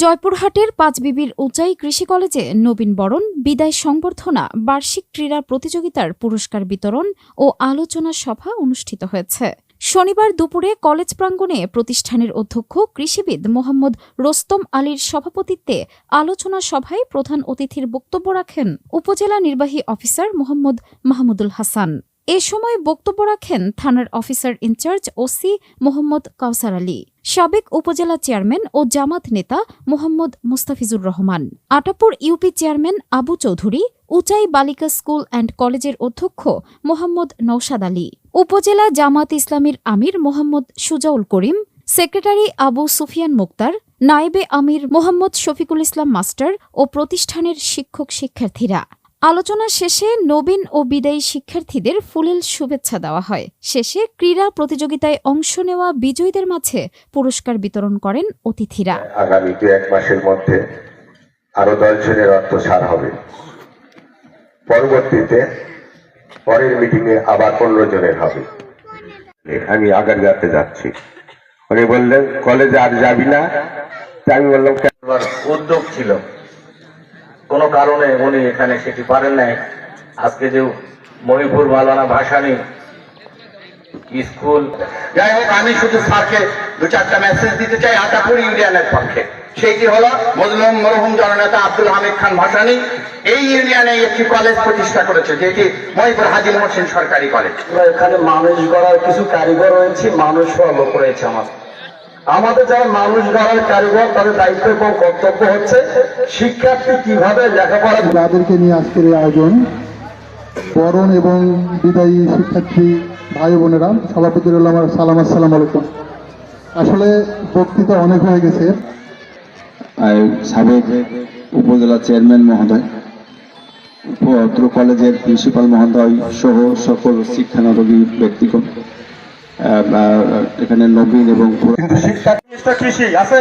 জয়পুরহাটের পাঁচবিবির উচাই কৃষি কলেজে নবীন বরণ, বিদায় সংবর্ধনা, বার্ষিক ক্রীড়া প্রতিযোগিতার পুরস্কার বিতরণ ও আলোচনা সভা অনুষ্ঠিত হয়েছে। শনিবার দুপুরে কলেজ প্রাঙ্গণে প্রতিষ্ঠানের অধ্যক্ষ কৃষিবিদ মোহাম্মদ রোস্তম আলীর সভাপতিত্বে আলোচনা সভায় প্রধান অতিথির বক্তব্য রাখেন উপজেলা নির্বাহী অফিসার মোহাম্মদ মাহমুদুল হাসান। এ সময় বক্তব্য রাখেন থানার অফিসার ইনচার্জ ওসি মোহাম্মদ কাউসার আলী, সাবেক উপজেলা চেয়ারম্যান ও জামাত নেতা মোহাম্মদ মুস্তাফিজুর রহমান, আটাপুর ইউপি চেয়ারম্যান আবু চৌধুরী, উচাই বালিকা স্কুল অ্যান্ড কলেজের অধ্যক্ষ মোহাম্মদ নওশাদ আলী, উপজেলা জামাত ইসলামীর আমির মোহাম্মদ সুজাউল করিম, সেক্রেটারি আবু সুফিয়ান মুক্তার, নায়েবে আমির মোহাম্মদ শফিকুল ইসলাম মাস্টার ও প্রতিষ্ঠানের শিক্ষক শিক্ষার্থীরা। আলোচনা শেষে নবীন ও বিদায়ী শিক্ষার্থীদের ফুলেল শুভেচ্ছা দেওয়া হয়। শেষে ক্রীড়া প্রতিযোগিতায় অংশ নেওয়া বিজয়ীদের মাঝে পুরস্কার বিতরণ করেন অতিথিরা। আগামী 2-1 মাসের মধ্যে আরো 10 জনের অর্থ ছাড় হবে। পরবর্তীতে পরের মিটিংয়ে আবার 15 জনের হবে। আমি আগারগাঁওতে যাচ্ছি। উনি বললেন কলেজে আর যাবি না। আমি বললাম উদ্যোগ ছিল, কোনো কারণে উনি এখানে সেটি পারেন নাই। আজকে যে মহিপুর মাওলানা ভাসানী স্কুল, যাই হোক, আমি শুধু স্যারকে 2-4টা মেসেজ দিতে চাই আটাপুর ইউনিয়নের পক্ষে। সেইটি হলো মজলুম মরহুম জননেতা আব্দুল হামিদ খান ভাসানী এই ইউনিয়নে একটি কলেজ প্রতিষ্ঠা করেছে, যেটি মহিপুর হাজী মোহসিন সরকারি কলেজ। এখানে মানুষ গড়ার কিছু কারিগর রয়েছে, মানুষ লোক রয়েছে। আমাদের যারা মানুষ গড়ার কারিগর, তাদের দায়িত্ব এবং কর্তব্য হচ্ছে শিক্ষার্থী কিভাবে লেখাপড়া। তাদেরকে নিয়ে আজকের এই আয়োজন। বরণ এবং বিদায়ী শিক্ষার্থী ভাই বোনেরা, সভাপতি রইল আমার সালাম, আসসালামু আলাইকুম। আসলে বক্তৃতা অনেক হয়ে গেছে। সাবেক উপজেলা চেয়ারম্যান মহোদয়, অত্র কলেজের প্রিন্সিপাল মহোদয় সহ সকল শিক্ষানুরাগী ব্যক্তিগণ, এখানে নবীন এবং কিন্তু শিক্ষা কৃষি আছে।